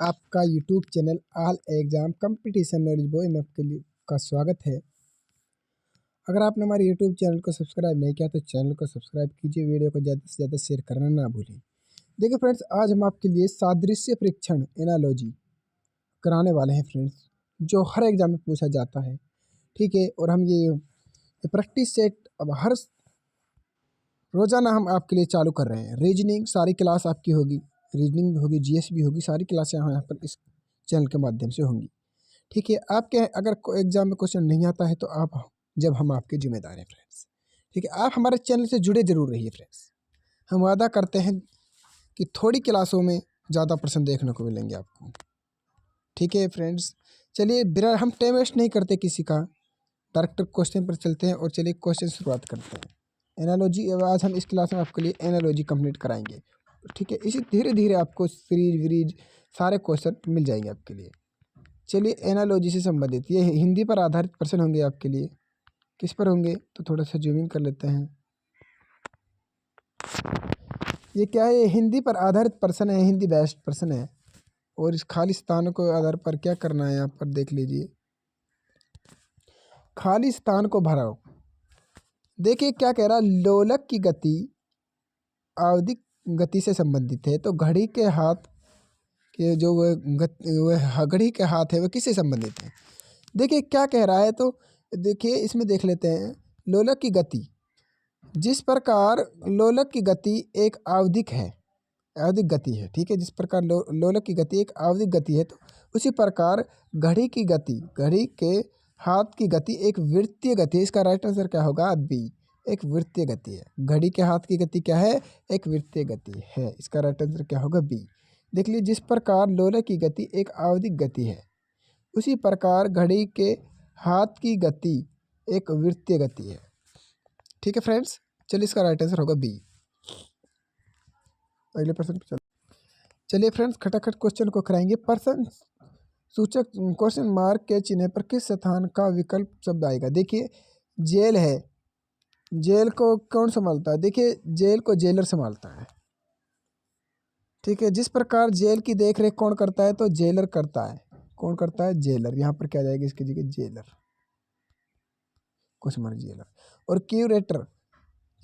आपका YouTube channel all exam competition knowledge boy में आपके लिए का स्वागत है। अगर आपने हमारे यूट्यूब चैनल को सब्सक्राइब नहीं किया तो चैनल को सब्सक्राइब कीजिए, वीडियो को ज़्यादा से ज़्यादा शेयर करना ना भूलें। देखिए फ्रेंड्स, आज हम आपके लिए सादृश्य परीक्षण एनालॉजी कराने वाले हैं फ्रेंड्स, जो हर एग्ज़ाम में पूछा जाता है। ठीक है, और हम ये प्रैक्टिस सेट अब हर रोज़ाना हम आपके लिए चालू कर रहे हैं। रीजनिंग सारी क्लास आपकी होगी, रीजनिंग भी होगी, जीएस भी होगी, सारी क्लासें यहाँ पर इस चैनल के माध्यम से होंगी। ठीक है, आपके अगर एग्जाम में क्वेश्चन नहीं आता है तो आप जब हम आपके जिम्मेदार हैं फ्रेंड्स। ठीक है, आप हमारे चैनल से जुड़े जरूर रहिए फ्रेंड्स। हम वादा करते हैं कि थोड़ी क्लासों में ज़्यादा प्रश्न देखने को मिलेंगे आपको। ठीक है फ्रेंड्स, चलिए बिना हम टाइम वेस्ट नहीं करते किसी का, डायरेक्ट क्वेश्चन पर चलते हैं। और चलिए क्वेश्चन शुरुआत करते हैं। एनालॉजी, आज हम इस क्लास में आपके लिए एनालॉजी कंप्लीट कराएंगे। ठीक है, इसी धीरे धीरे आपको सीरीज वीरीज सारे क्वेश्चन मिल जाएंगे आपके लिए। चलिए, एनालॉजी से संबंधित ये हिंदी पर आधारित प्रश्न होंगे आपके लिए। किस पर होंगे तो थोड़ा सा जूमिंग कर लेते हैं। ये क्या है? हिंदी पर आधारित प्रश्न है, हिंदी बेस्ड प्रश्न है। और इस खाली स्थान को आधार पर क्या करना है यहाँ पर देख लीजिए। खाली स्थान को भराओ। देखिए क्या कह रहा, लोलक की गति आवधिक गति से संबंधित है। तो घड़ी के हाथ के जो वह घड़ी के हाथ है वह किससे संबंधित है? देखिए क्या कह रहा है, तो देखिए इसमें देख लेते हैं। लोलक की गति, जिस प्रकार लोलक की गति एक आवधिक है, आवधिक गति है। ठीक है, जिस प्रकार लोलक की गति एक आवधिक गति है, तो उसी प्रकार घड़ी की गति, घड़ी के हाथ की गति एक वृत्तीय गति है। इसका राइट आंसर क्या होगा? बी, एक वृत्तीय गति है। घड़ी के हाथ की गति क्या है? एक वृत्तीय गति है। इसका राइट आंसर क्या होगा? बी। देख लीजिए, जिस प्रकार लोलक की गति एक आवधिक गति है, उसी प्रकार घड़ी के हाथ की गति एक वृत्तीय गति है। ठीक है फ्रेंड्स, चलिए इसका राइट आंसर होगा बी। अगले प्रश्न पर चलिए फ्रेंड्स, खटाखट क्वेश्चन को कराएंगे। प्रश्न सूचक क्वेश्चन मार्क के चिन्ह पर किस स्थान का विकल्प शब्द आएगा? देखिए, जेल है, जेल को कौन संभालता है? देखिए, जेल को जेलर संभालता है। ठीक है, जिस प्रकार जेल की देख रेख कौन करता है? तो जेलर करता है। कौन करता है? जेलर। यहाँ पर क्या जाएगा इसकी जगह? जेलर, कुछ मर जेलर। और क्यूरेटर,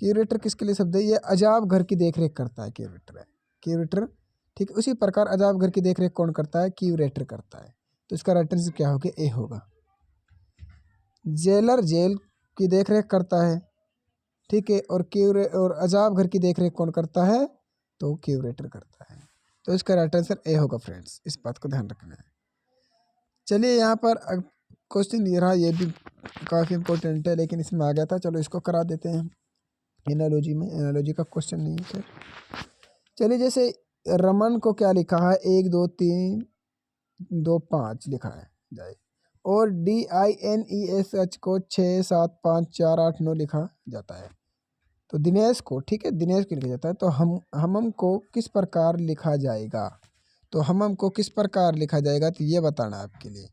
क्यूरेटर किसके लिए शब्द है? ये अजाब घर की देखरेख करता है, क्यूरेटर है, क्यूरेटर। ठीक है, उसी प्रकार अजाब घर की देखरेख कौन करता है? क्यूरेटर करता है। तो इसका राइट आंसर क्या होगा? ए होगा। जेलर जेल की देखरेख करता है। ठीक है, और अजाब घर की देखरेख कौन करता है? तो क्यूरेटर करता है। तो इसका राइट आंसर ए होगा फ्रेंड्स, इस बात को ध्यान रखना है। चलिए यहाँ पर क्वेश्चन ये रहा, ये भी काफ़ी इंपॉर्टेंट है, लेकिन इसमें आ गया था, चलो इसको करा देते हैं। एनालॉजी में, एनालॉजी का क्वेश्चन नहीं है सर। चलिए, जैसे रमन को क्या लिखा है? 1 2 3 2 5 लिखा है जाए, और DINESH को 6 7 5 4 8 9 लिखा जाता है। तो दिनेश को, ठीक है, दिनेश को लिखा जाता है। तो हमम को किस प्रकार लिखा जाएगा? तो हमम को किस प्रकार लिखा जाएगा, तो ये बताना है आपके लिए।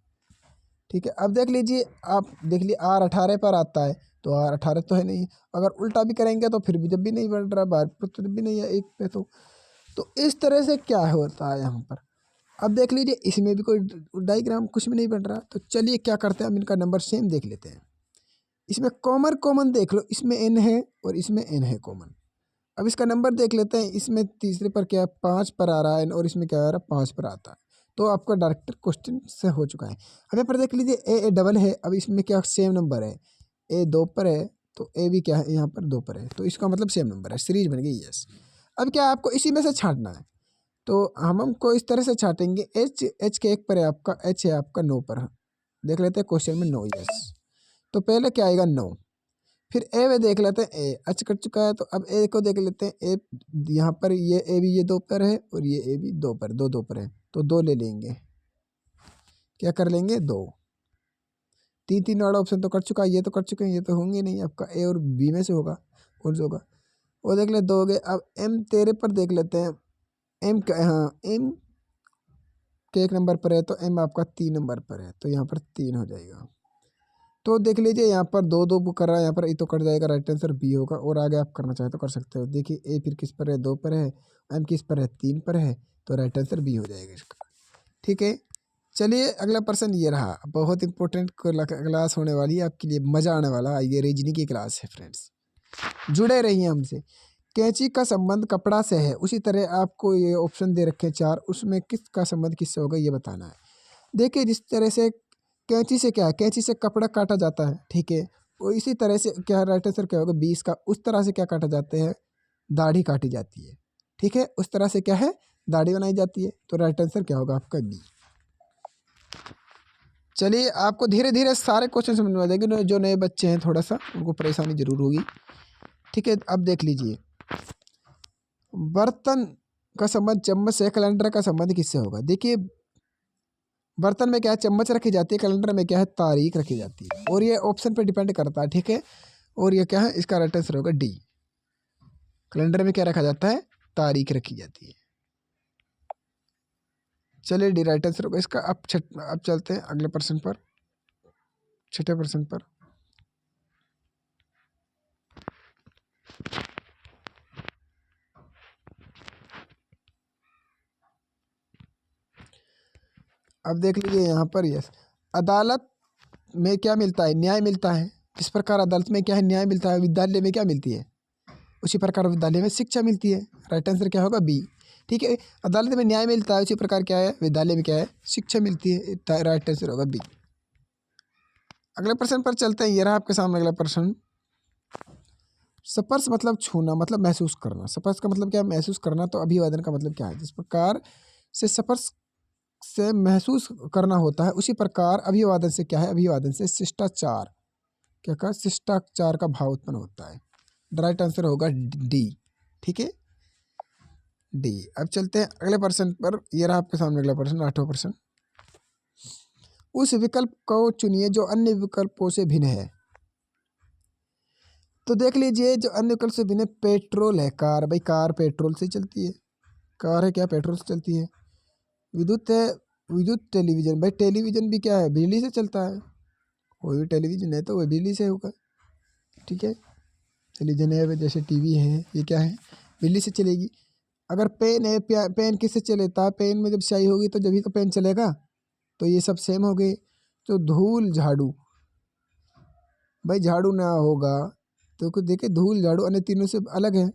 ठीक है, अब देख लीजिए, आप देख लीजिए R18 पर आता है, तो R18 तो है नहीं। अगर उल्टा भी करेंगे तो फिर भी जब भी नहीं बन रहा, बाहर पर तो जब भी नहीं है एक पे। तो इस तरह से क्या होता है यहाँ पर? अब देख लीजिए, इसमें भी कोई डायग्राम कुछ भी नहीं बन रहा। तो चलिए क्या करते हैं, हम इनका नंबर सेम देख लेते हैं। इसमें कॉमन देख लो, इसमें n है और इसमें n है कॉमन। अब इसका नंबर देख लेते हैं। इसमें तीसरे पर क्या 5 पर आ रहा है, और इसमें क्या आ रहा है? 5 पर आता है। तो आपका डायरेक्ट क्वेश्चन से हो चुका है। अब यहाँ पर देख लीजिए, ए डबल है। अब इसमें क्या सेम नंबर है? ए 2 पर है, तो ए भी क्या है? यहाँ पर 2 पर है। तो इसका मतलब सेम नंबर है, सीरीज बन गई। यस। अब क्या आपको इसी में से छांटना है, तो हमको इस तरह से छाटेंगे। एच के 1 पर है आपका, एच है आपका 9 पर। देख लेते हैं क्वेश्चन में 9। यस, तो पहले क्या आएगा? 9। फिर ए में देख लेते हैं, ए एच कट चुका है, तो अब ए को देख लेते हैं। ए यहाँ पर ये ए भी ये 2 पर है, और ये ए भी 2 पर, 2 पर है, तो 2 ले लेंगे। क्या कर लेंगे? 2। 3 वाला ऑप्शन तो कट चुका है, ये तो कट चुके हैं, ये तो होंगे नहीं। आपका ए और बी में से होगा, कौन सा होगा? वो देख ले, 2 हो गए। अब एम तेरे पर देख लेते हैं। एम का, हाँ, एम के 1 नंबर पर है, तो एम आपका 3 नंबर पर है, तो यहाँ पर 3 हो जाएगा। तो देख लीजिए, यहाँ पर 2 2 बुक कर रहा है, यहाँ पर ए तो कट जाएगा, राइट आंसर बी होगा। और आगे आप करना चाहे तो कर सकते हो। देखिए, ए फिर किस पर है? 2 पर है। एम किस पर है? 3 पर है, तो राइट आंसर बी हो जाएगा इसका। ठीक है। चलिए अगला प्रश्न ये रहा, बहुत इंपॉर्टेंट क्लास होने वाली है आपके लिए, मज़ा आने वाला। ये रीजनिंग की क्लास है फ्रेंड्स, जुड़े रहिए हमसे। कैंची का संबंध कपड़ा से है, उसी तरह आपको ये ऑप्शन दे रखे हैं 4, उसमें किसका संबंध किससे होगा ये बताना है। देखिए जिस तरह से कैंची से क्या है, कैंची से कपड़ा काटा जाता है, ठीक है। और इसी तरह से क्या राइट आंसर क्या होगा 20 का, उस तरह से क्या काटा जाते हैं, दाढ़ी काटी जाती है, ठीक है। उस तरह से क्या है, दाढ़ी बनाई जाती है। तो राइट आंसर क्या होगा आपका बी। चलिए आपको धीरे धीरे सारे क्वेश्चन समझ में आ जाएंगे, जो नए बच्चे हैं थोड़ा सा उनको परेशानी जरूर होगी, ठीक है। अब देख लीजिए, बर्तन का संबंध चम्मच से, कैलेंडर का संबंध किससे होगा। देखिए बर्तन में क्या है, चम्मच रखी जाती है, कैलेंडर में क्या है, तारीख रखी जाती है। और ये ऑप्शन पे डिपेंड करता है, ठीक है। और ये क्या है, इसका राइट आंसर होगा डी। कैलेंडर में क्या रखा जाता है, तारीख रखी जाती है। चलिए डी राइट आंसर होगा इसका। अब चलते हैं अगले प्रश्न पर, छठे प्रश्न पर। अब देख लीजिए यहाँ पर, यस, अदालत में क्या मिलता है, न्याय मिलता है। किस प्रकार अदालत में क्या है, न्याय मिलता है। विद्यालय में क्या मिलती है, उसी प्रकार विद्यालय में शिक्षा मिलती है। राइट आंसर क्या होगा बी, ठीक है। अदालत में न्याय मिलता है, उसी प्रकार क्या है, विद्यालय में क्या है, शिक्षा मिलती है। राइट आंसर होगा बी। अगले प्रश्न पर चलते हैं, ये रहा आपके सामने अगला प्रश्न। स्पर्श मतलब छूना, मतलब महसूस करना। स्पर्श का मतलब क्या है, महसूस करना। तो अभिवादन का मतलब क्या है, जिस प्रकार से स्पर्श से महसूस करना होता है, उसी प्रकार अभिवादन से क्या है, अभिवादन से शिष्टाचार, क्या कहा, शिष्टाचार का भाव उत्पन्न होता है। राइट आंसर होगा डी, ठीक है, डी। अब चलते हैं अगले प्रश्न पर, यह रहा आपके सामने अगला प्रश्न, 8वां प्रश्न। उस विकल्प को चुनिए जो अन्य विकल्पों से भिन्न है। तो देख लीजिए जो अन्य विकल्प से भिन्न है, पेट्रोल है, कार, भाई कार पेट्रोल से चलती है, कार है क्या, पेट्रोल से चलती है। विद्युत है, विद्युत टेलीविजन, भाई टेलीविजन भी क्या है, बिजली से चलता है। कोई भी टेलीविजन है तो वह बिजली से होगा, ठीक है। टेलीविजन है जैसे टीवी है, ये क्या है, बिजली से चलेगी। अगर पेन है, पेन किससे चलेता है, पेन में जब स्याही होगी तो जब ही तो पेन चलेगा। तो ये सब सेम हो गए। तो धूल झाड़ू, भाई झाड़ू ना होगा तो कुछ देखे, धूल झाड़ू अन्य तीनों से अलग है।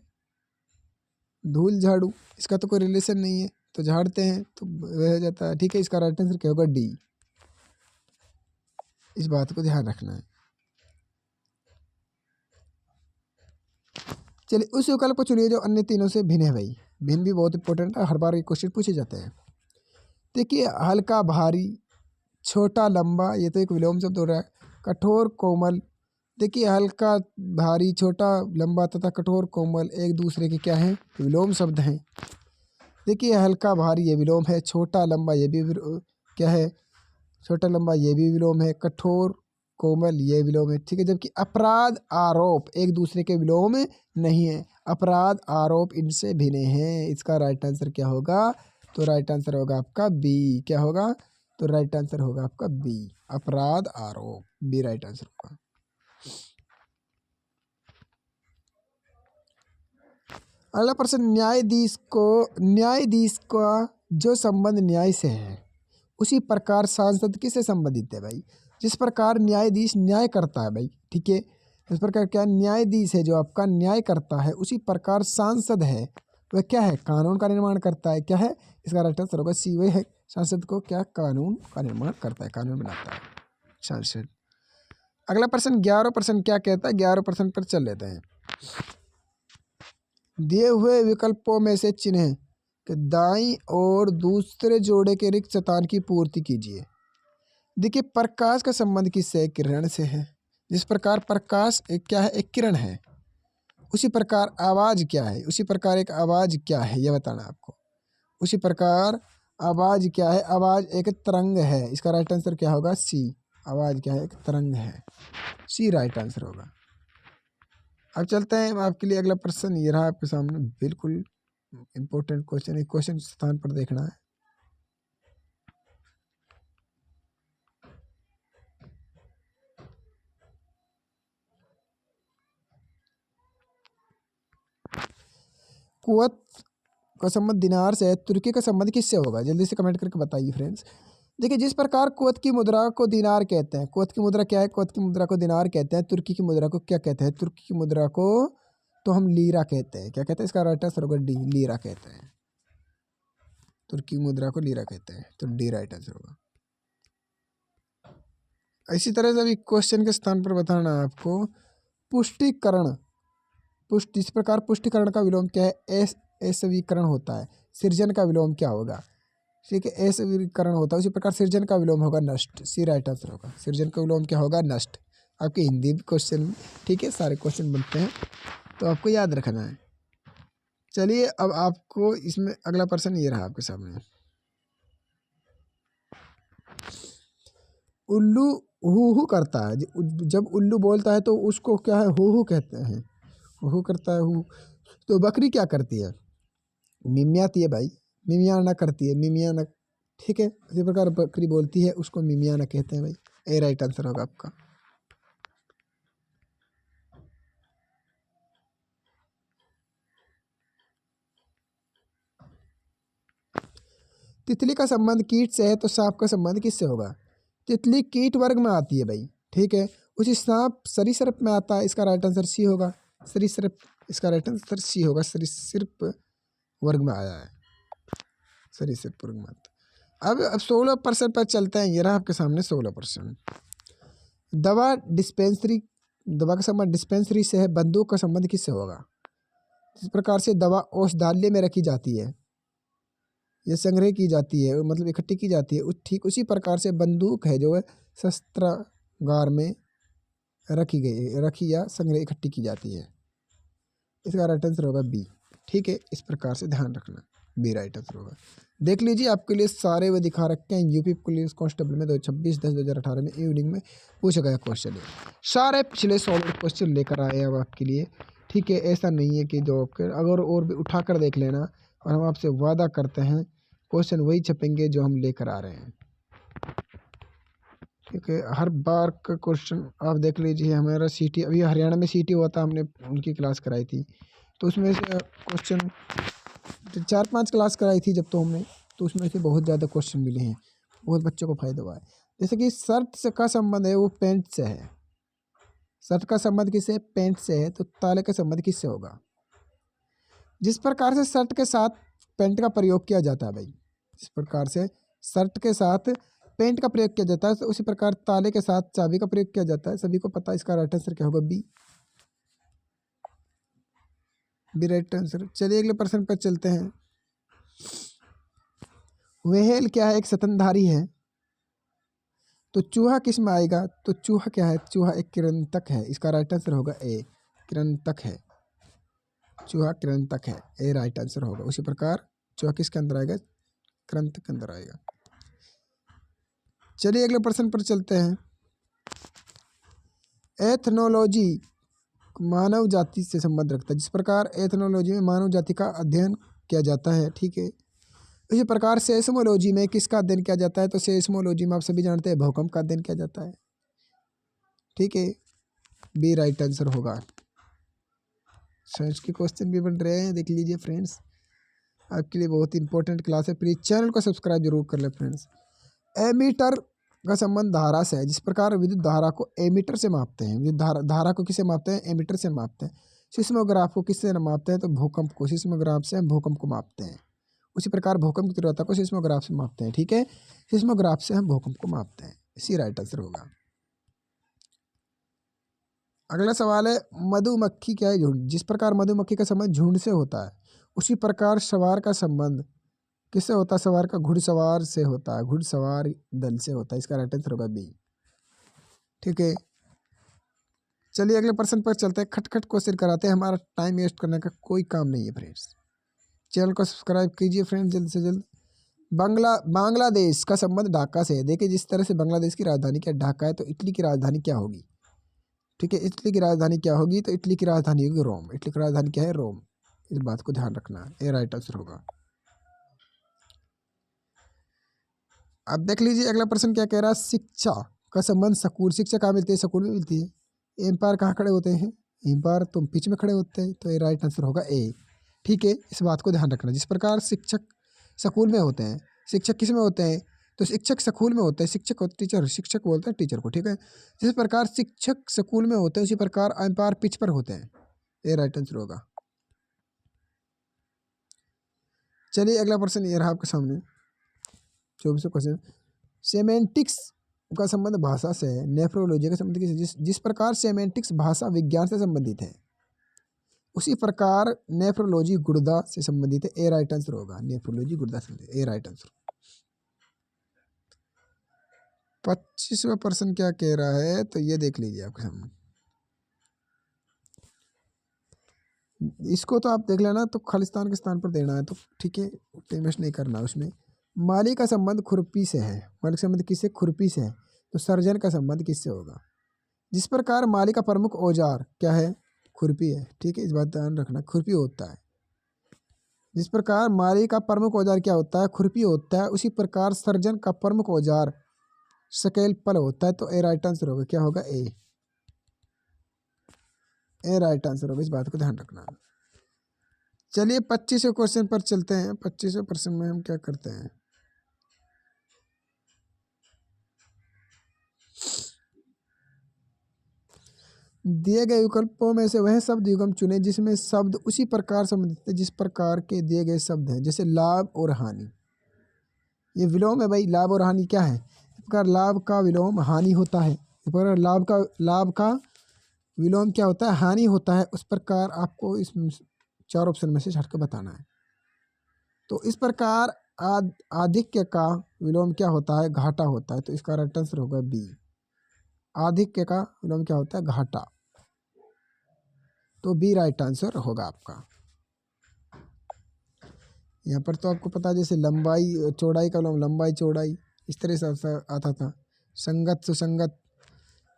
धूल झाड़ू इसका तो कोई रिलेशन नहीं है, तो झाड़ते हैं तो वह हो जाता है, ठीक है। इसका राइट आंसर क्या होगा डी, इस बात को ध्यान रखना है। चलिए उस विकल्प को चुनिए जो अन्य तीनों से भिन्न है। भाई भिन्न भी बहुत इंपॉर्टेंट है, हर बार ये क्वेश्चन पूछे जाते हैं। देखिए हल्का भारी, छोटा लंबा, ये तो एक विलोम शब्द हो रहा है। कठोर कोमल, देखिए हल्का भारी, छोटा लंबा तथा कठोर कोमल एक दूसरे के क्या हैं, विलोम शब्द हैं। देखिए हल्का भारी ये विलोम है, छोटा लंबा ये भी क्या है, छोटा लंबा ये भी विलोम है, कठोर कोमल ये विलोम है, ठीक है। जबकि अपराध आरोप एक दूसरे के विलोम नहीं है, अपराध आरोप इनसे भिन्न हैं। इसका राइट आंसर क्या होगा, तो राइट आंसर होगा आपका बी। क्या होगा, तो राइट आंसर होगा आपका बी, अपराध आरोप, बी राइट आंसर होगा। अगला प्रश्न, न्यायाधीश का जो संबंध न्याय से है, उसी प्रकार सांसद किससे संबंधित है। भाई जिस प्रकार न्यायाधीश न्याय करता है, भाई ठीक है, इस प्रकार क्या न्यायाधीश है जो आपका न्याय करता है, उसी प्रकार सांसद है वह क्या है, कानून का निर्माण करता है। क्या है, इसका राइट आंसर होगा सी, वह है सांसद को क्या, कानून का निर्माण करता है, कानून बनाता है सांसद। अगला प्रश्न 11वां प्रश्न क्या कहता है, 11वें प्रश्न पर चल लेते हैं। दिए हुए विकल्पों में से चिन्ह कि दाईं और दूसरे जोड़े के रिक्त स्थान की पूर्ति कीजिए। देखिए प्रकाश का संबंध किससे है, किरण से है। जिस प्रकार प्रकाश एक क्या है, एक किरण है, उसी प्रकार आवाज क्या है, उसी प्रकार एक आवाज क्या है, यह बताना आपको। उसी प्रकार आवाज क्या है, आवाज एक तरंग है। इसका राइट आंसर क्या होगा सी, आवाज क्या है, एक तरंग है, सी राइट आंसर होगा। अब चलते हैं आपके लिए अगला प्रश्न, ये रहा आपके सामने, बिल्कुल इंपॉर्टेंट क्वेश्चन है, क्वेश्चन स्थान पर देखना है। कुवत का संबंध दिनार से है, तुर्की का संबंध किससे होगा? जल्दी से कमेंट करके बताइए फ्रेंड्स। देखिए, जिस प्रकार कुवैत की मुद्रा को दिनार कहते हैं, कुवैत की मुद्रा क्या है? कुवैत की मुद्रा को दिनार कहते हैं। तुर्की की मुद्रा को क्या कहते हैं? तुर्की की मुद्रा को तो हम लीरा कहते हैं। क्या कहते हैं? इसका राइट आंसर होगा डी, लीरा कहते हैं। तुर्की की मुद्रा को लीरा कहते हैं, तो डी राइट आंसर होगा। इसी तरह से अभी क्वेश्चन के स्थान पर बताना है आपको पुष्टिकरण। इस प्रकार पुष्टिकरण का विलोम क्या है? असवीकरण होता है। सृजन का विलोम क्या होगा? ठीक है, असवीकरण होता है। उसी प्रकार सृजन का विलोम होगा नष्ट, सी राइट आंसर होगा। सृजन का विलोम क्या होगा? नष्ट। आपके हिंदी क्वेश्चन, ठीक है, सारे क्वेश्चन बनते हैं तो आपको याद रखना है। चलिए, अब आपको इसमें अगला प्रश्न ये रहा आपके सामने। उल्लू हु करता है। जब उल्लू बोलता है तो उसको क्या है? हु कहते हैं। हु करता है हु। तो बकरी क्या करती है? मिमियाती है भाई, मिमियाना करती है, मिमियाना। ठीक है, इसी प्रकार बकरी बोलती है, उसको मिमियाना कहते हैं भाई। ए राइट आंसर होगा आपका। तितली का संबंध कीट से है, तो सांप का संबंध किससे होगा? तितली कीट वर्ग में आती है भाई, ठीक है। उसी सांप सरीसृप में आता है, इसका राइट आंसर सी होगा। सरीसृप, इसका राइट आंसर सी होगा। सरीसृप वर्ग में आया है, सरीसृप वर्ग में आता है। अब 16% पर चलते हैं। ये रहा आपके सामने 16%। दवा डिस्पेंसरी, दवा का संबंध डिस्पेंसरी से है, बंदूक का संबंध किससे होगा? इस प्रकार से दवा औषधालय में रखी जाती है, ये संग्रह की जाती है, मतलब इकट्ठी की जाती है। ठीक उसी प्रकार से बंदूक है जो है शस्त्रागार में रखी या संग्रह इकट्ठी की जाती है। इसका राइट आंसर होगा बी। ठीक है, इस प्रकार से ध्यान रखना, बी राइट आंसर होगा। देख लीजिए, आपके लिए सारे वो दिखा रखे हैं। यूपी पुलिस कांस्टेबल में 26/10/2018 में इवनिंग में पूछा गया क्वेश्चन है। सारे पिछले 100 क्वेश्चन लेकर आए हैं अब आपके लिए। ठीक है, ऐसा नहीं है कि जो आपके, अगर और भी उठा कर देख लेना, और हम आपसे वादा करते हैं क्वेश्चन वही छपेंगे जो हम लेकर आ रहे हैं। ठीक है, हर बार का क्वेश्चन आप देख लीजिए। हमारा सीटी, अभी हरियाणा में सीटी हुआ था, हमने उनकी क्लास कराई थी, तो उसमें से क्वेश्चन 4-5 क्लास कराई थी जब, तो हमने, तो उसमें से बहुत ज़्यादा क्वेश्चन मिले हैं, बहुत बच्चों को फायदा हुआ है। जैसे कि शर्त से का संबंध है वो पेंट से है। शर्त का संबंध किससे? पेंट से है। तो ताले का संबंध किससे होगा? जिस प्रकार से शर्ट के साथ पेंट का प्रयोग किया जाता है भाई, जिस प्रकार से शर्ट के साथ पेंट का प्रयोग किया जाता है, तो उसी प्रकार ताले के साथ चाबी का प्रयोग किया जाता है। सभी को पता है, इसका राइट आंसर क्या होगा? B, B right answer. चलिए अगले प्रश्न पर चलते हैं। व्हेल क्या है? एक स्तनधारी है। तो चूहा किस में आएगा? तो चूहा क्या है? चूहा एक कृंतक है, इसका राइट आंसर होगा ए, कृंतक है। चूहा कृंतक है, ए राइट आंसर होगा। उसी प्रकार चूहा किसके अंदर आएगा? कृंतक के अंदर आएगा। चलिए अगले प्रश्न पर चलते हैं। एथनोलॉजी मानव जाति से संबंध रखता है। जिस प्रकार एथनोलॉजी में मानव जाति का अध्ययन किया जाता है, ठीक है, इसी प्रकार सेस्मोलॉजी में किसका अध्ययन किया जाता है? तो सेस्मोलॉजी में आप सभी जानते हैं भूकंप का अध्ययन किया जाता है। ठीक है, बी राइट आंसर होगा। साइंस के क्वेश्चन भी बन रहे हैं, देख लीजिए फ्रेंड्स, आपके लिए बहुत इंपॉर्टेंट क्लास है। प्लीज चैनल को सब्सक्राइब जरूर कर ले फ्रेंड्स। एमीटर का संबंध धारा से है। जिस प्रकार विद्युत धारा को एमीटर से मापते हैं, विद्युत धारा को किससे मापते हैं? एमीटर से मापते हैं। सिस्मोग्राफ को किससे मापते हैं? तो भूकंप को, सिस्मोग्राफ से हम भूकंप को मापते हैं। उसी प्रकार भूकंप की तीव्रता को सिस्मोग्राफ से मापते हैं। ठीक है, सिस्मोग्राफ से हम भूकंप को मापते हैं, इसी राइट आंसर होगा। अगला सवाल है, मधुमक्खी क्या है? झुंड। जिस प्रकार मधुमक्खी का संबंध झुंड से होता है, उसी प्रकार सवार का संबंध किससे होता है? सवार का घुड़सवार से होता है, घुड़सवार दल से होता है। इसका राइट आंसर होगा बी। ठीक है, चलिए अगले प्रश्न पर चलते हैं। खटखट क्वेश्चन कराते हैं, हमारा टाइम वेस्ट करने का कोई काम नहीं है फ्रेंड्स। चैनल को सब्सक्राइब कीजिए फ्रेंड्स, जल्द से जल्द। बांग्लादेश का संबंध ढाका से है। देखिए, जिस तरह से बांग्लादेश की राजधानी क्या ढाका है, तो इटली की राजधानी क्या होगी? ठीक है, इटली की राजधानी क्या होगी? तो इटली की राजधानी होगी रोम। इटली की राजधानी क्या है? रोम। इस बात को ध्यान रखना है, ये राइट आंसर होगा। अब देख लीजिए अगला प्रश्न क्या कह रहा है। शिक्षा का संबंध स्कूल, शिक्षा कहाँ मिलती है? स्कूल में मिलती है। एम्पायर कहाँ खड़े होते हैं? एम्पायर तो पिच में खड़े होते हैं, तो ये राइट आंसर होगा ए। ठीक है, इस बात को ध्यान रखना। जिस प्रकार शिक्षक स्कूल में होते हैं, शिक्षक किस में होते हैं, तो शिक्षक स्कूल में होते हैं, शिक्षक और टीचर, शिक्षक बोलते हैं टीचर को, ठीक है। जिस प्रकार शिक्षक स्कूल में होते हैं उसी प्रकार अंपायर पिच पर होते हैं। ये राइट आंसर होगा। चलिए अगला प्रश्न ये रहा आपके सामने 24वां क्वेश्चन। सेमेंटिक्स का संबंध भाषा से है, नेफ्रोलॉजी का संबंध किस जिस प्रकार सेमेंटिक्स भाषा विज्ञान से संबंधित है उसी प्रकार नेफ्रोलॉजी गुर्दा से संबंधित है। ए राइट आंसर होगा। नेफ्रोलॉजी गुर्दा से संबंधित, ए राइट आंसर। 25वां प्रश्न क्या कह रहा है, तो ये देख लीजिए आपके सामने। इसको तो आप देख लेना, तो खालिस्तान के स्थान पर देना है, तो ठीक है, टाइम वेस्ट नहीं करना उसमें। माली का संबंध खुरपी से है, माली का संबंध किससे, खुरपी से है, तो सर्जन का संबंध किससे होगा। जिस प्रकार माली का प्रमुख औजार क्या है, खुरपी है, ठीक है, इस बात ध्यान रखना, खुरपी होता है। जिस प्रकार माली का प्रमुख औजार क्या होता है, खुरपी होता है, उसी प्रकार सर्जन का प्रमुख औजार स्केलपल होता है। तो ए राइट आंसर होगा, क्या होगा, ए राइट आंसर होगा, इस बात को ध्यान रखना। चलिए 25वें क्वेश्चन पर चलते हैं। 25वें प्रश्न में हम क्या करते हैं, दिए गए विकल्पों में से वह शब्द युग्म चुने जिसमें शब्द उसी प्रकार संबंधित है जिस प्रकार के दिए गए शब्द हैं। जैसे लाभ और हानि, ये विलोम है भाई। लाभ और हानि क्या है, इस प्रकार लाभ का विलोम हानि होता है, इस प्रकार लाभ का विलोम क्या होता है, हानि होता है। उस प्रकार आपको इस 4 ऑप्शन में से हट के बताना है। तो इस प्रकार आधिक्य का विलोम क्या होता है, घाटा होता है। तो इसका राइट आंसर होगा बी। आधिक्य का विलोम क्या होता है, घाटा। तो बी राइट आंसर होगा आपका। यहाँ पर तो आपको पता है, जैसे लंबाई चौड़ाई का विलोम लंबाई चौड़ाई, इस तरह से आता था। संगत सुसंगत,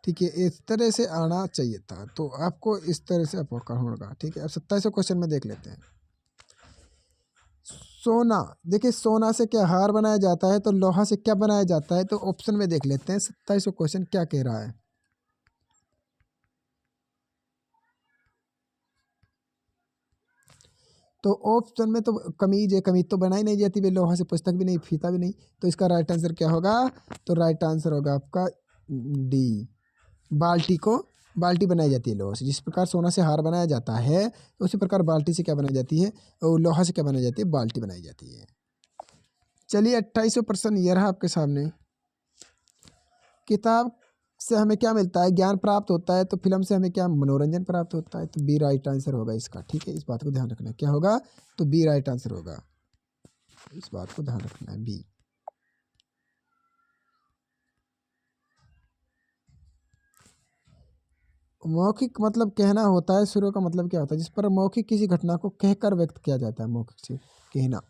ठीक है, इस तरह से आना चाहिए था। तो आपको इस तरह से आपका होगा, ठीक है। अब 27वें क्वेश्चन में देख लेते हैं। सोना, देखिए सोना से क्या हार बनाया जाता है, तो लोहा से क्या बनाया जाता है। तो ऑप्शन में देख लेते हैं 27वां क्वेश्चन क्या कह रहा है। तो ऑप्शन में तो कमीज है, कमीज तो बनाई नहीं जाती भाई लोहा से, पुस्तक भी नहीं, फीता भी नहीं। तो इसका राइट आंसर क्या होगा, तो राइट आंसर होगा आपका डी। बाल्टी बनाई जाती है लोहा से। जिस प्रकार सोना से हार बनाया जाता है उसी प्रकार बाल्टी से क्या बनाई जाती है, और लोहा से क्या बनाई जाती है, बाल्टी बनाई जाती है। चलिए 28वां प्रश्न ये रहा आपके सामने। किताब से हमें क्या मिलता है, ज्ञान प्राप्त होता है। तो फिल्म से हमें क्या, मनोरंजन प्राप्त होता है। तो बी राइट आंसर होगा इसका, ठीक है, इस बात को ध्यान रखना है। क्या होगा, तो बी राइट आंसर होगा, इस बात को ध्यान रखना है, बी। मौखिक मतलब कहना होता है, सुरो का मतलब क्या होता है, जिस पर मौखिक किसी घटना को कहकर व्यक्त किया जाता है, मौखिक से कहना।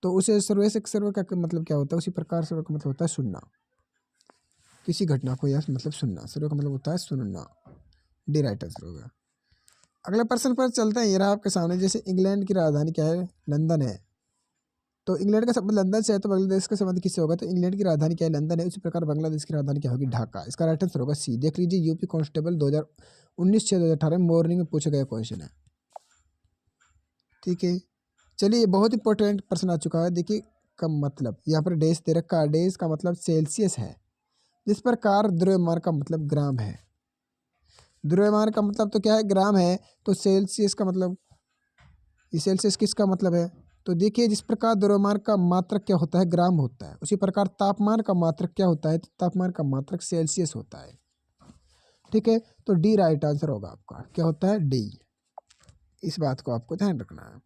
तो उसे सर्वे से सर्वे का मतलब क्या होता है, उसी प्रकार सर्वे का मतलब होता है सुनना, किसी घटना को यह मतलब सुनना। सर्वे का मतलब होता है सुनना, डी राइट आंसर होगा। अगले प्रश्न पर चलते हैं। ये रहा आपके सामने। जैसे इंग्लैंड की राजधानी क्या है, लंदन है। तो इंग्लैंड का संबंध लंदन से है, तो बांग्लादेश का संबंध किससे होगा। तो इंग्लैंड की राजधानी क्या है, लंदन है। उसी प्रकार बांग्लादेश की राजधानी क्या होगी, ढाका। इसका राइट आंसर होगा सी। देख लीजिए यूपी कांस्टेबल 2019-6-2018 मॉर्निंग में पूछा गया क्वेश्चन है, ठीक है। चलिए बहुत इंपॉर्टेंट प्रश्न आ चुका है। देखिए का मतलब यहाँ पर डेज दे रखा है, डेज का मतलब सेल्सियस है। जिस प्रकार द्रव्यमान का मतलब ग्राम है, द्रव्यमान का मतलब तो क्या है, ग्राम है। तो सेल्सियस का मतलब, ये सेल्सियस किसका मतलब है, तो देखिए जिस प्रकार द्रव्यमान का मात्रक क्या होता है, ग्राम होता है, उसी प्रकार तापमान का मात्रक क्या होता है, तो तापमान का मात्रक सेल्सियस होता है, ठीक है। तो डी राइट आंसर होगा आपका, क्या होता है, डी। इस बात को आपको ध्यान रखना है।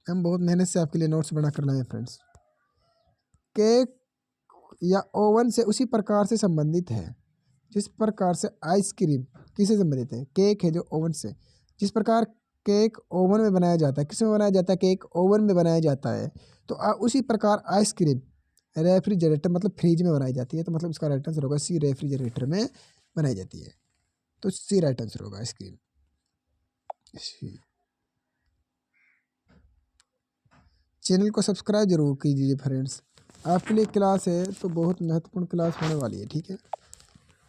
हम बहुत मेहनत से आपके लिए नोट्स बना कर लाए हैं फ्रेंड्स। केक या ओवन से उसी प्रकार से संबंधित है जिस प्रकार से आइसक्रीम किससे संबंधित है, केक है जो ओवन से। जिस प्रकार केक ओवन में बनाया जाता है, किस में बनाया जाता है, केक ओवन में बनाया जाता है। तो उसी प्रकार आइसक्रीम रेफ्रिजरेटर मतलब फ्रिज में बनाई जाती है। तो मतलब इसका राइट आंसर होगा सी, रेफ्रिजरेटर में बनाई जाती है। तो सी राइट आंसर होगा, आइसक्रीम। चैनल को सब्सक्राइब जरूर कीजिए फ्रेंड्स, आपके लिए क्लास है तो बहुत महत्वपूर्ण क्लास होने वाली है, ठीक है।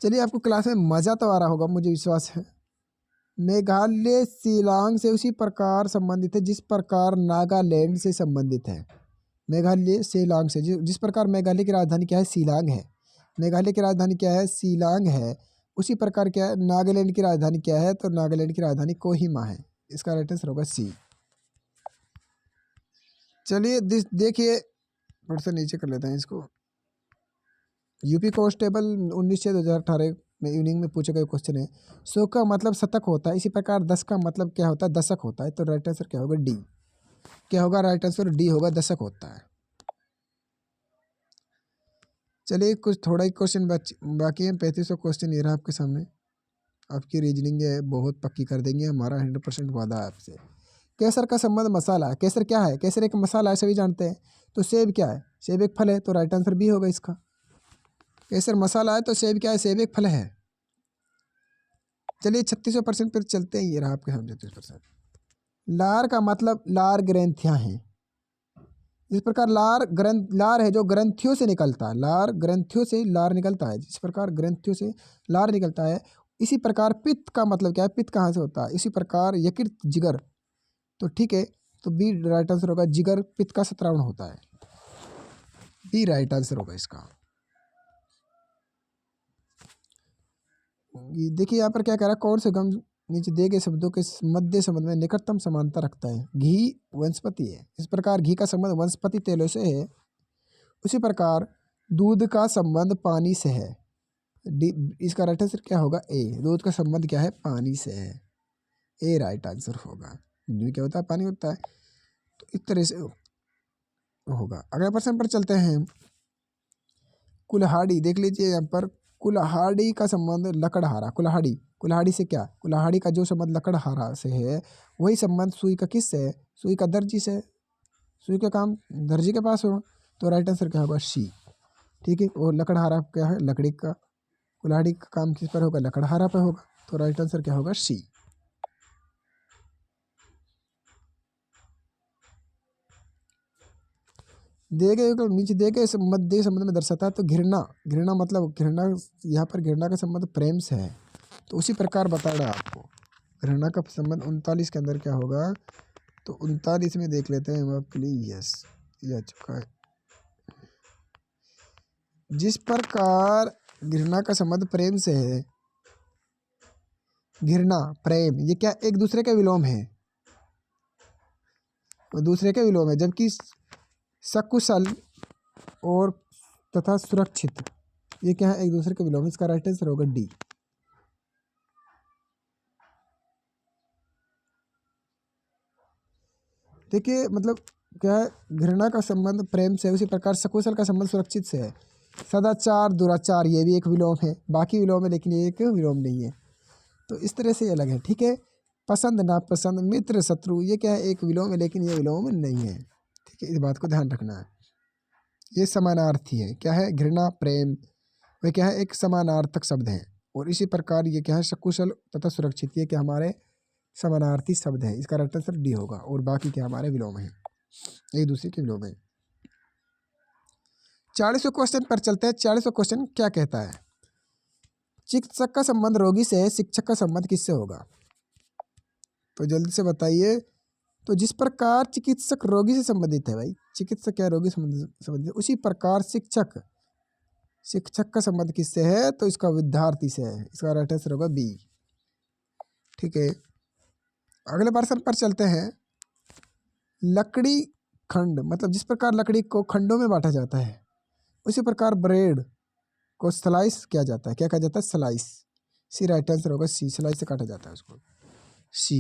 चलिए आपको क्लास में मज़ा तो आ रहा होगा, मुझे विश्वास है। मेघालय शिलांग से उसी प्रकार संबंधित है जिस प्रकार नागालैंड से संबंधित है। मेघालय शिलांग से जिस प्रकार मेघालय की राजधानी क्या है, शिलांग है। मेघालय की राजधानी क्या है, शिलांग है। उसी प्रकार क्या है, नागालैंड की राजधानी क्या है, तो नागालैंड की राजधानी कोहिमा है। इसका राइट आंसर होगा सी। चलिए देखिए, थोड़ा सा नीचे कर लेते हैं इसको। यूपी कांस्टेबल 19/6/2018 में इवनिंग में पूछे गए क्वेश्चन है। 100 का मतलब शतक होता है, इसी प्रकार 10 का मतलब क्या होता है, दशक होता है। तो राइट आंसर क्या होगा, डी। क्या होगा राइट आंसर, डी होगा, दशक होता है। चलिए कुछ थोड़ा ही क्वेश्चन बाकी है। 3500 क्वेश्चन ये रहा आपके सामने। आपकी रीजनिंग है बहुत पक्की कर देंगे, हमारा 100% वादा है आपसे। केसर का संबंध मसाला है। केसर क्या है, केसर एक मसाला है, सभी जानते हैं। तो सेब क्या है, सेब एक फल है। तो राइट आंसर बी होगा इसका। केसर मसाला है तो सेब क्या है, सेब एक फल है। चलिए 3600% पर चलते हैं। ये रहा आपके सामने 36%। लार का मतलब लार ग्रंथियां हैं। इस प्रकार लार है जो ग्रंथियों से निकलता है। लार ग्रंथियों से लार निकलता है, जिस प्रकार ग्रंथियों से लार निकलता है। इसी प्रकार पित्त का मतलब क्या है, पित्त कहाँ से होता है, इसी प्रकार यकृत जिगर। तो ठीक है, तो बी राइट आंसर होगा, जिगर पित्त का स्त्रावण होता है। बी राइट आंसर होगा इसका। देखिए यहाँ पर क्या कह रहा है, कौन से गम नीचे दिए गए शब्दों के मध्य संबंध में निकटतम समानता रखता है। घी वनस्पति है, इस प्रकार घी का संबंध वनस्पति तेलों से है। उसी प्रकार दूध का संबंध पानी से है। इसका राइट आंसर क्या होगा, ए। दूध का संबंध क्या है, पानी से है। ए राइट आंसर होगा। दूध में क्या होता है, पानी होता है। तो इस तरह से होगा। अगले प्रश्न पर चलते हैं। कुल्हाड़ी देख लीजिए यहाँ पर। कुल्हाड़ी का संबंध लकड़हारा। कुल्हाड़ी, कुल्हाड़ी से क्या, कुल्हाड़ी का जो संबंध लकड़हारा से है, वही संबंध सुई का किससे है, सुई का दर्जी से। सुई का काम दर्जी के पास हो। तो राइट आंसर क्या होगा, सी। ठीक है, और लकड़हारा क्या है, लकड़ी का। कुल्हाड़ी का काम किस पर होगा, लकड़हारा पर होगा। तो राइट आंसर क्या होगा, सी। दिए गए नीचे दिए गए मध्य संबंध में दर्शाता है। तो घृणा, घृणा मतलब घृणा, यहाँ पर घृणा का संबंध प्रेम से है। तो उसी प्रकार बता रहा आपको घृणा का संबंध 39 के अंदर क्या होगा। तो 39 में देख लेते हैं हम आपके लिए। यस, ये आ चुका है। जिस प्रकार घृणा का संबंध प्रेम से है, घृणा प्रेम ये क्या एक दूसरे के विलोम है, वो दूसरे के विलोम है। जबकि सकुशल और तथा सुरक्षित ये क्या है, एक दूसरे के विलोम। इसका राइट आंसर होगा डी। देखिए मतलब क्या है, घृणा का संबंध प्रेम से, उसी प्रकार सकुशल का संबंध सुरक्षित से है। सदाचार दुराचार ये भी एक विलोम है, बाकी विलोम है लेकिन ये एक विलोम नहीं है। तो इस तरह से ये अलग है। ठीक है, पसंद नापसंद मित्र शत्रु ये क्या है, एक विलोम है लेकिन ये विलोम नहीं है। ठीक है, इस बात को ध्यान रखना है। ये समानार्थी है। क्या है, घृणा प्रेम वे क्या है, एक समानार्थक शब्द है। और इसी प्रकार ये क्या है, सकुशल तथा सुरक्षित ये क्या हमारे समानार्थी शब्द है। इसका राइट आंसर डी होगा। और बाकी क्या हमारे विलोम है, एक दूसरे के विलोम है। 40वें क्वेश्चन पर चलते हैं। 40वां क्वेश्चन क्या कहता है, चिकित्सक का संबंध रोगी से है, शिक्षक का संबंध किससे होगा। तो जल्दी से बताइए। तो जिस प्रकार चिकित्सक रोगी से संबंधित है, भाई चिकित्सक क्या रोगी संबंधित है, उसी प्रकार शिक्षक, शिक्षक का संबंध किससे है, तो इसका विद्यार्थी से है। इसका राइट आंसर होगा बी। ठीक है, अगले प्रश्न पर चलते हैं। लकड़ी खंड मतलब जिस प्रकार लकड़ी को खंडों में बांटा जाता है, उसी प्रकार ब्रेड को स्लाइस किया जाता है। क्या कहा जाता है, स्लाइस। सी राइट आंसर होगा, सी। स्लाइस से काटा जाता है उसको, सी।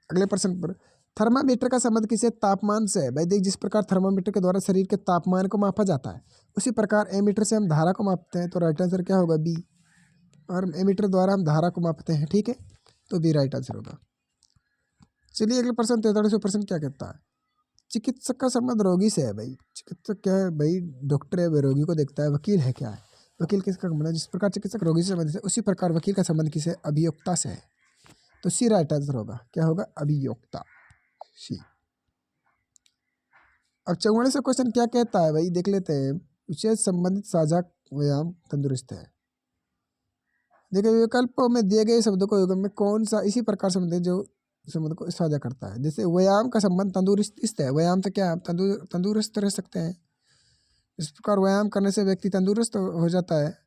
अगले प्रश्न पर, थर्मामीटर का संबंध किसे, तापमान से है। भाई देख, जिस प्रकार थर्मामीटर के द्वारा शरीर के तापमान को मापा जाता है, उसी प्रकार एमीटर से हम धारा को मापते हैं। तो राइट आंसर क्या होगा, बी। और एमीटर द्वारा हम धारा को मापते हैं। ठीक है, तो बी राइट आंसर होगा। चलिए अगले प्रश्न 43वां प्रश्न क्या कहता है, चिकित्सक का संबंध रोगी से है। भाई चिकित्सक क्या है, भाई डॉक्टर है, वह रोगी को देखता है। वकील है, क्या है, वकील किसका संबंध है, जिस प्रकार चिकित्सक रोगी से संबंधित है, उसी प्रकार वकील का संबंध किसे, अभियोक्ता से है। तो सी राइट आंसर होगा। क्या होगा, अभियोक्ता, सी। अब 44वां क्वेश्चन क्या कहता है, भाई देख लेते हैं। उससे संबंधित साझा व्यायाम तंदुरुस्त है। देखिए विकल्पों में दिए गए शब्दों को युग्म में कौन सा इसी प्रकार संबंध है जो संबंध को साझा करता है। जैसे व्यायाम का संबंध तंदुरुस्त है, व्यायाम से क्या आप तंदुरुस्त रह सकते हैं। इस प्रकार व्यायाम करने से व्यक्ति तंदुरुस्त हो जाता है।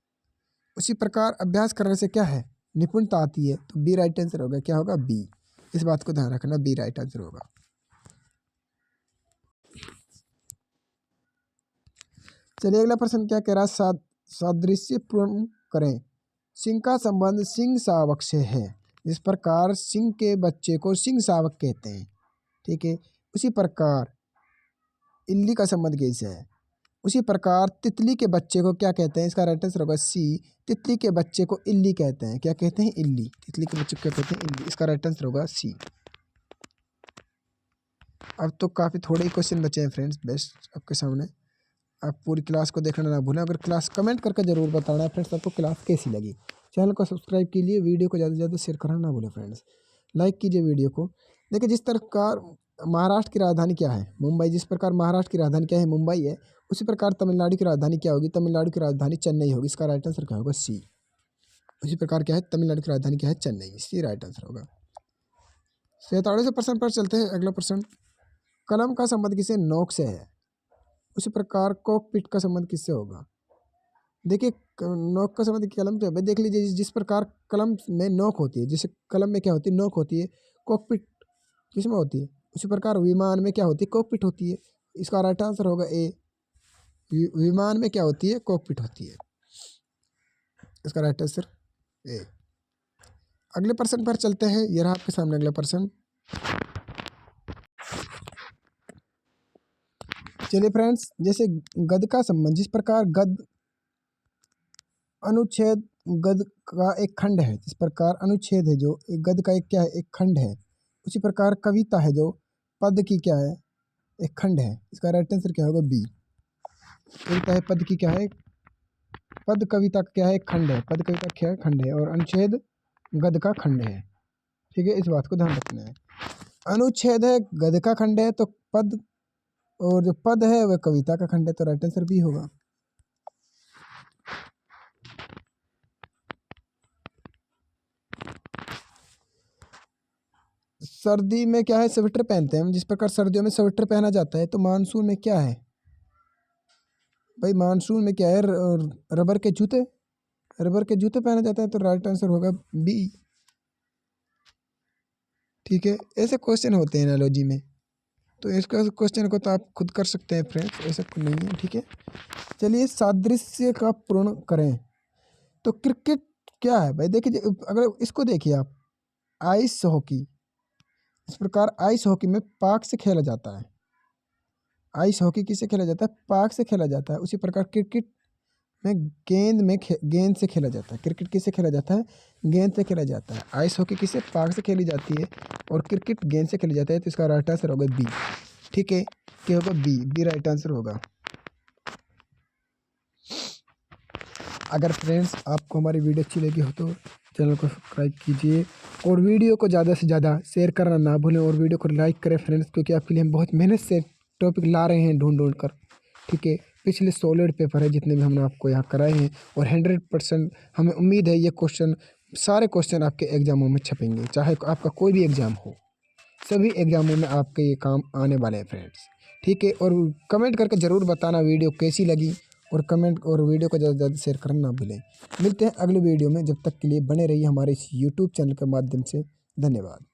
उसी प्रकार अभ्यास करने से क्या है, निपुणता आती है। तो बी राइट आंसर होगा, क्या होगा, बी। इस बात को ध्यान रखना, बी राइट आंसर होगा। चलिए अगला प्रश्न क्या कह रहा है, सादृश्य पूर्ण करें। सिंह का संबंध सिंह शावक से है, इस प्रकार सिंह के बच्चे को सिंह शावक कहते हैं। ठीक है, उसी प्रकार इल्ली का संबंध कैसे है। उसी प्रकार तितली के बच्चे को क्या कहते हैं, इसका राइट आंसर होगा सी। तितली के बच्चे को इल्ली कहते हैं। क्या कहते हैं, इल्ली। तितली के बच्चे को क्या कहते हैं, इल्ली। इसका राइट आंसर होगा सी। अब तो काफ़ी थोड़े ही क्वेश्चन बचे हैं फ्रेंड्स बेस्ट आपके सामने। आप पूरी क्लास को देखना ना भूलें। अगर क्लास कमेंट करके ज़रूर बताना है फ्रेंड्स आपको क्लास कैसी लगी। चैनल को सब्सक्राइब कीजिए, वीडियो को ज़्यादा से ज़्यादा शेयर करना ना भूलें फ्रेंड्स। लाइक कीजिए वीडियो को। देखिए जिस प्रकार महाराष्ट्र की राजधानी क्या है, मुंबई। जिस प्रकार महाराष्ट्र की राजधानी क्या है, मुंबई है। उसी प्रकार तमिलनाडु की राजधानी क्या होगी, तमिलनाडु की राजधानी चेन्नई होगी। इसका राइट आंसर क्या होगा, सी। उसी प्रकार क्या है, तमिलनाडु की राजधानी क्या है, चेन्नई। सी राइट आंसर होगा। 47वें प्रश्न पर चलते हैं। अगला प्रश्न, कलम का संबंध किसे, नोक से है। उसी प्रकार कॉकपिट का संबंध किससे होगा। देखिए नोक का संबंध कलम से है। देख लीजिए जिस प्रकार कलम में नोक होती है, जैसे कलम में क्या होती है, नोक होती है। कॉकपिट किस में होती है, उसी प्रकार विमान में क्या होती है, कॉकपिट होती है। इसका राइट आंसर होगा ए। विमान में क्या होती है, कॉकपिट होती है। इसका राइट आंसर ए। अगले प्रश्न पर चलते हैं। यह रहा आपके सामने अगला प्रश्न। चलिए फ्रेंड्स, जैसे गद का संबंध, जिस प्रकार गद अनुच्छेद गद का एक खंड है। जिस प्रकार अनुच्छेद है जो गद का एक क्या है, एक खंड है। उसी प्रकार कविता है जो पद की क्या है, एक खंड है। इसका राइट आंसर क्या होगा, बी। कविता है पद की क्या है, पद कविता क्या है, एक खंड है। पद कविता क्या है, खंड है। और अनुच्छेद गद का खंड है। ठीक है, इस बात को ध्यान रखना है। अनुच्छेद है गद का खंड है, तो पद, और जो पद है वह कविता का खंड है। तो राइट आंसर बी होगा। सर्दी में क्या है, स्वेटर पहनते हैं हम। जिस प्रकार सर्दियों में स्वेटर पहना जाता है, तो मानसून में क्या है भाई, मानसून में क्या है, रबर के जूते। रबर के जूते पहने जाते हैं। तो राइट आंसर होगा बी। ठीक है, ऐसे क्वेश्चन होते हैं एनालॉजी में। तो इसका क्वेश्चन को तो आप खुद कर सकते हैं फ्रेंड्स, ऐसा कुछ नहीं है। ठीक है, चलिए सादृश्य का पूर्ण करें। तो क्रिकेट क्या है भाई, देखिए अगर इसको देखिए आप, आइस हॉकी। इस प्रकार आइस हॉकी में पाक से खेला जाता है। आइस हॉकी किससे खेला जाता है, पाक से खेला जाता है। उसी प्रकार क्रिकेट में गेंद से खेला जाता है। क्रिकेट किससे खेला जाता है, गेंद से खेला जाता है। आइस हॉकी किससे, पाक से खेली जाती है। और क्रिकेट गेंद से खेली जाता है। तो इसका राइट आंसर होगा बी। ठीक है, क्या होगा, बी। बी राइट आंसर होगा। अगर फ्रेंड्स आपको हमारी वीडियो अच्छी लगी हो तो चैनल को सब्सक्राइब कीजिए और वीडियो को ज़्यादा से ज़्यादा शेयर करना ना भूलें। और वीडियो को लाइक करें फ्रेंड्स, क्योंकि आपके लिए हम बहुत मेहनत से टॉपिक ला रहे हैं ढूंढ कर। ठीक है, पिछले सॉलिड पेपर है जितने भी हमने आपको यहाँ कराए हैं, और 100% हमें उम्मीद है ये क्वेश्चन, सारे क्वेश्चन आपके एग्जामों में छपेंगे। चाहे आपका कोई भी एग्ज़ाम हो, सभी एग्जामों में आपके ये काम आने वाले हैं फ्रेंड्स। ठीक है, और कमेंट करके ज़रूर बताना वीडियो कैसी लगी। और कमेंट और वीडियो को ज़्यादा से ज़्यादा शेयर करना ना भूलें। मिलते हैं अगले वीडियो में, जब तक के लिए बने रहिए हमारे इस यूट्यूब चैनल के माध्यम से। धन्यवाद।